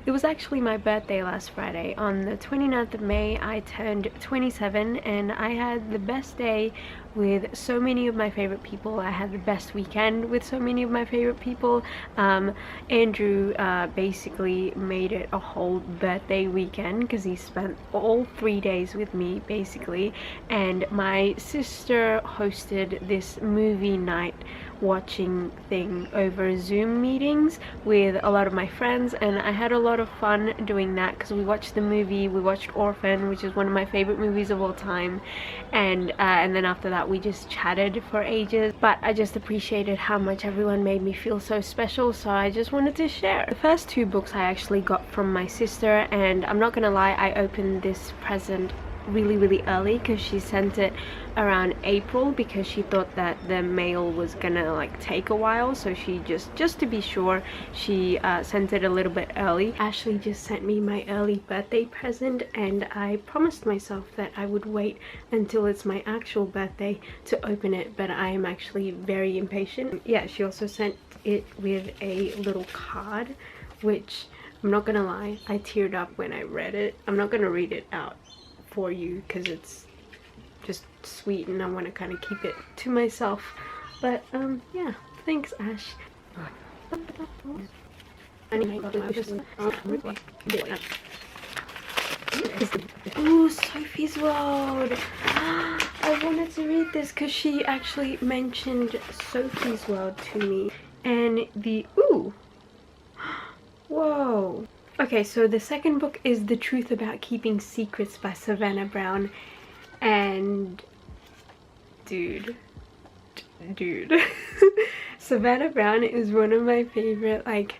It was actually my birthday last Friday. On the 29th of May, I turned 27 and I had the best day with so many of my favorite people. I had the best weekend with so many of my favorite people. Andrew basically made it a whole birthday weekend because he spent all 3 days with me basically, and my sister hosted this movie night watching thing over Zoom meetings with a lot of my friends, and I had a lot of fun doing that because we watched the movie. We watched Orphan, which is one of my favorite movies of all time, and then after that we just chatted for ages. But I just appreciated how much everyone made me feel so special, so I just wanted to share. The first two books I actually got from my sister, and I'm not gonna lie, I opened this present really early because she sent it around April because she thought that the mail was gonna like take a while, so she just to be sure, she sent it a little bit early. Ashley just sent me my early birthday present, and I promised myself that I would wait until it's my actual birthday to open it, but I am actually very impatient. Yeah, she also sent it with a little card, which I'm not gonna lie, I teared up when I read it. I'm not gonna read it out for you because it's just sweet and I want to kind of keep it to myself, but yeah, thanks Ash. Ooh, Sophie's World. I wanted to read this because she actually mentioned Sophie's World to me, and the ooh, whoa. Okay, so the second book is The Truth About Keeping Secrets by Savannah Brown, and dude Savannah Brown is one of my favorite like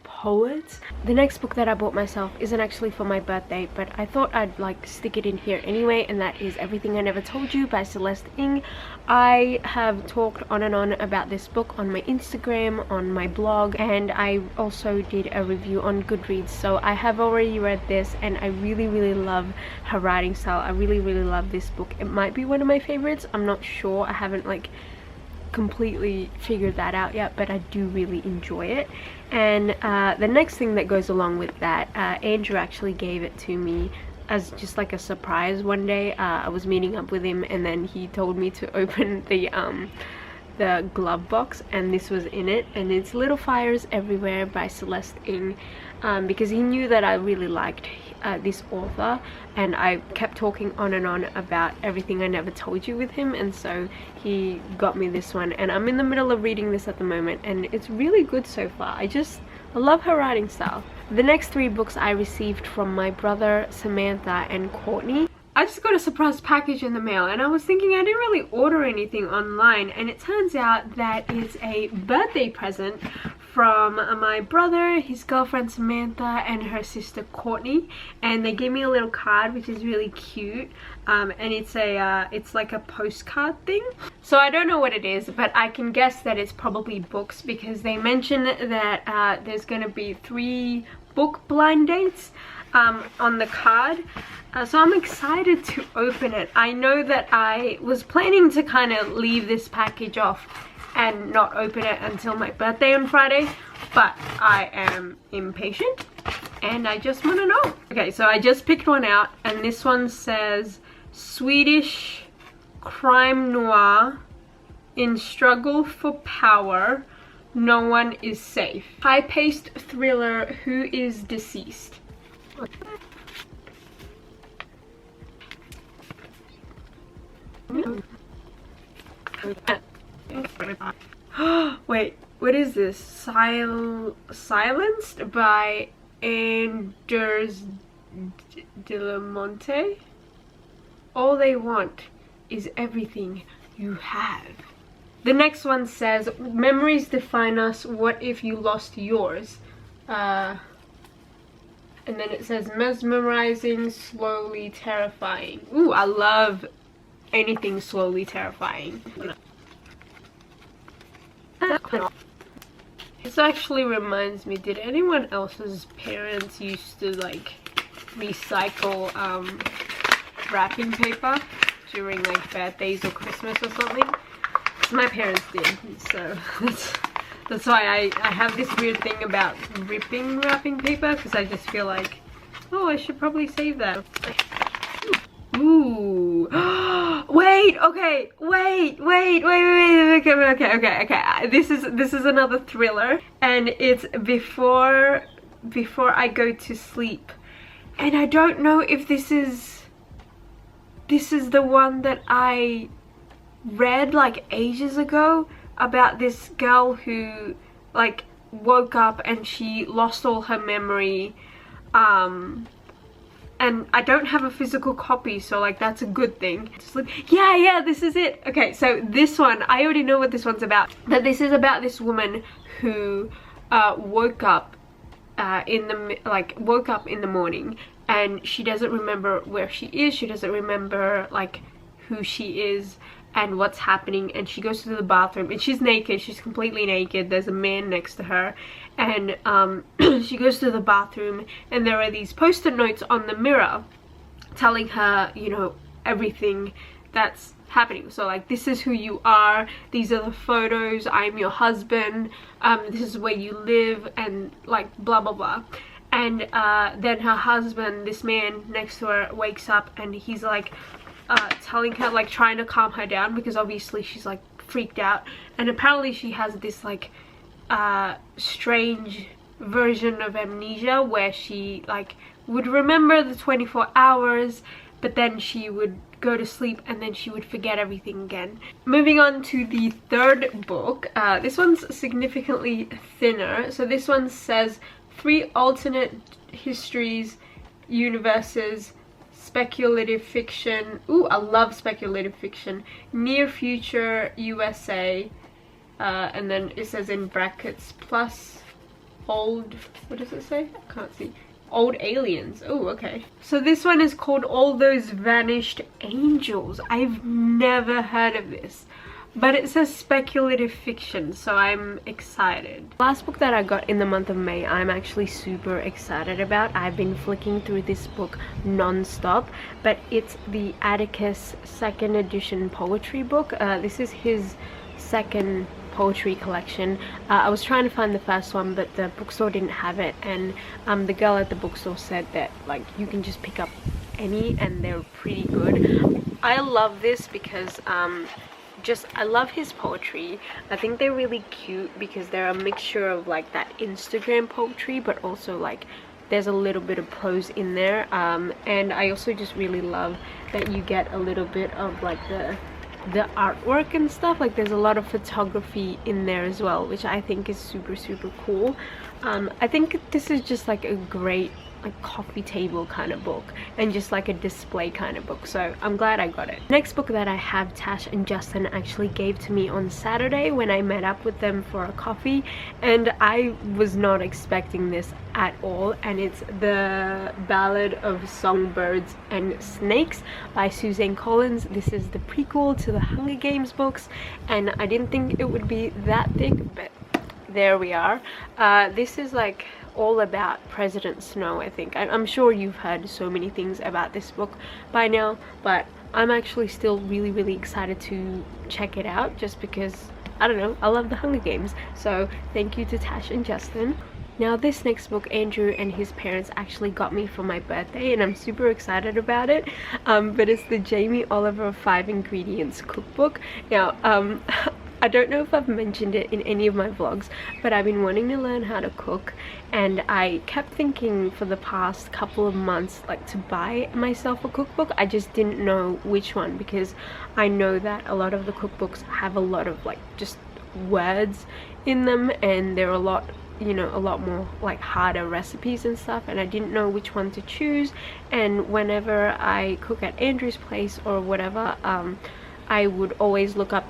poets. The next book that I bought myself isn't actually for my birthday, but I thought I'd like stick it in here anyway, and that is Everything I Never Told You by Celeste Ng. I have talked on and on about this book on my Instagram, on my blog, and I also did a review on Goodreads, so I have already read this and I really love her writing style. I really love this book. It might be one of my favorites, I'm not sure, I haven't like completely figured that out yet, but I do really enjoy it. And the next thing that goes along with that, Andrew actually gave it to me as just like a surprise one day. I was meeting up with him and then he told me to open the glove box, and this was in it, and it's Little Fires Everywhere by Celeste Ng, because he knew that I really liked this author, and I kept talking on and on about Everything I Never Told You with him, and so he got me this one, and I'm in the middle of reading this at the moment, and it's really good so far. I love her writing style. The next three books I received from my brother, Samantha, and Courtney. I just got a surprise package in the mail, and I was thinking I didn't really order anything online, and it turns out that it's a birthday present from my brother, his girlfriend Samantha, and her sister Courtney, and they gave me a little card which is really cute, and it's like a postcard thing. So I don't know what it is, but I can guess that it's probably books because they mentioned that there's gonna be 3 book blind dates on the card. So I'm excited to open it. I know that I was planning to kind of leave this package off and not open it until my birthday on Friday, but I am impatient and I just want to know. Okay, so I just picked one out, and this one says Swedish crime noir in struggle for power, no one is safe. High-paced thriller, who is deceased? Wait, what is this? Silenced by Anders de la Monte? All they want is everything you have. The next one says, memories define us, what if you lost yours? And then it says, mesmerizing, slowly terrifying. Ooh, I love anything slowly terrifying. This actually reminds me, did anyone else's parents used to like recycle wrapping paper during like birthdays or Christmas or something? My parents did, so That's why I have this weird thing about ripping wrapping paper, because I just feel like, oh, I should probably save that. Ooh. Wait, okay, wait, okay. This is another thriller, and it's before I go to sleep. And I don't know if this is the one that I read like ages ago, about this girl who like woke up and she lost all her memory, and I don't have a physical copy, so like that's a good thing. Just like, yeah, this is it. Okay, so this one, I already know what this one's about. But this is about this woman who woke up in the morning, and she doesn't remember where she is. She doesn't remember like who she is and what's happening, and she goes to the bathroom and she's naked. She's completely naked. There's a man next to her, and she goes to the bathroom, and there are these post-it notes on the mirror telling her, you know, everything that's happening. So like, this is who you are, these are the photos, I'm your husband, this is where you live, and like blah blah blah. And then her husband, this man next to her, wakes up, and he's like telling her, like trying to calm her down, because obviously she's like freaked out, and apparently she has this like strange version of amnesia where she like would remember the 24 hours, but then she would go to sleep and then she would forget everything again. Moving on to the third book. This one's significantly thinner. So this one says 3 alternate histories, universes, speculative fiction. Ooh, I love speculative fiction. Near future USA, and then it says in brackets plus old, what does it say? I can't see. Old aliens. Oh, okay. So this one is called All Those Vanished Angels. I've never heard of this, but it says speculative fiction, so I'm excited. Last book that I got in the month of May, I'm actually super excited about. I've been flicking through this book non-stop, but it's the Atticus 2nd edition poetry book. This is his second poetry collection. I was trying to find the first one, but the bookstore didn't have it, and the girl at the bookstore said that like you can just pick up any and they're pretty good. I love this because I love his poetry. I think they're really cute because they're a mixture of like that Instagram poetry, but also like there's a little bit of prose in there, and I also just really love that you get a little bit of like the artwork and stuff. Like there's a lot of photography in there as well, which I think is super cool. I think this is just like a great like coffee table kind of book, and just like a display kind of book, so I'm glad I got it. Next book that I have, Tash and Justin actually gave to me on Saturday when I met up with them for a coffee, and I was not expecting this at all, and it's the Ballad of Songbirds and Snakes by Suzanne Collins. This is the prequel to the Hunger Games books, and I didn't think it would be that thick, but there we are. This is like all about President Snow, I think. I'm sure you've heard so many things about this book by now, but I'm actually still really excited to check it out, just because, I don't know, I love the Hunger Games. So thank you to Tash and Justin. Now this next book, Andrew and his parents actually got me for my birthday, and I'm super excited about it. But it's the Jamie Oliver 5 Ingredients cookbook. Now I don't know if I've mentioned it in any of my vlogs, but I've been wanting to learn how to cook, and I kept thinking for the past couple of months like to buy myself a cookbook. I just didn't know which one, because I know that a lot of the cookbooks have a lot of like just words in them, and they're a lot, you know, a lot more like harder recipes and stuff, and I didn't know which one to choose. And whenever I cook at Andrew's place or whatever, I would always look up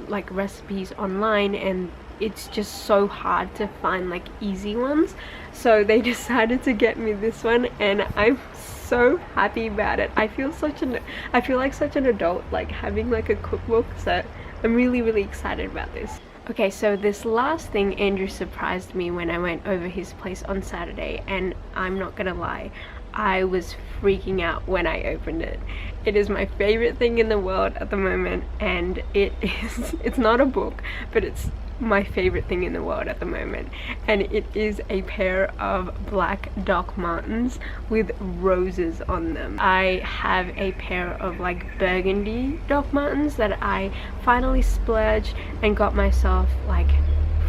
like recipes online, and it's just so hard to find like easy ones, so they decided to get me this one, and I'm so happy about it. I feel like such an adult like having like a cookbook, so I'm really excited about this. Okay, so this last thing, Andrew surprised me when I went over his place on Saturday, and I'm not gonna lie, I was freaking out when I opened it. It is my favorite thing in the world at the moment, and it's not a book, but it's my favorite thing in the world at the moment, and it is a pair of black Doc Martens with roses on them. I have a pair of like burgundy Doc Martens that I finally splurged and got myself like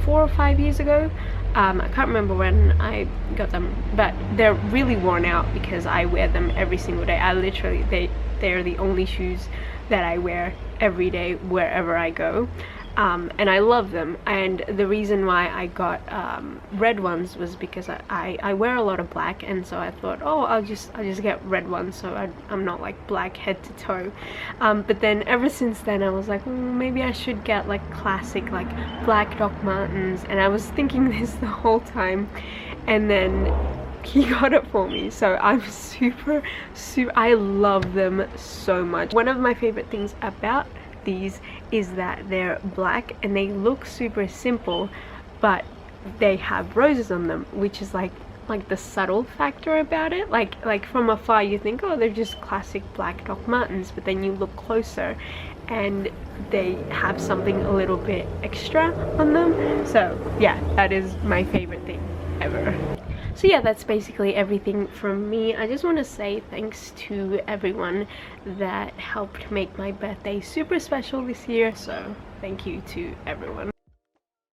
4 or 5 years ago. I can't remember when I got them, but they're really worn out because I wear them every single day. I literally, they're the only shoes that I wear every day wherever I go. And I love them, and the reason why I got red ones was because I wear a lot of black, and so I thought, oh, I'll just get red ones so I'm not like black head to toe. But then ever since then I was like, maybe I should get like classic like black Doc Martens, and I was thinking this the whole time, and then he got it for me, so I'm super I love them so much. One of my favorite things about these is that they're black and they look super simple, but they have roses on them, which is like the subtle factor about it. Like from afar you think, oh, they're just classic black Doc Martens, but then you look closer and they have something a little bit extra on them. So yeah, that is my favorite thing ever. So yeah, that's basically everything from me. I just want to say thanks to everyone that helped make my birthday super special this year. So thank you to everyone.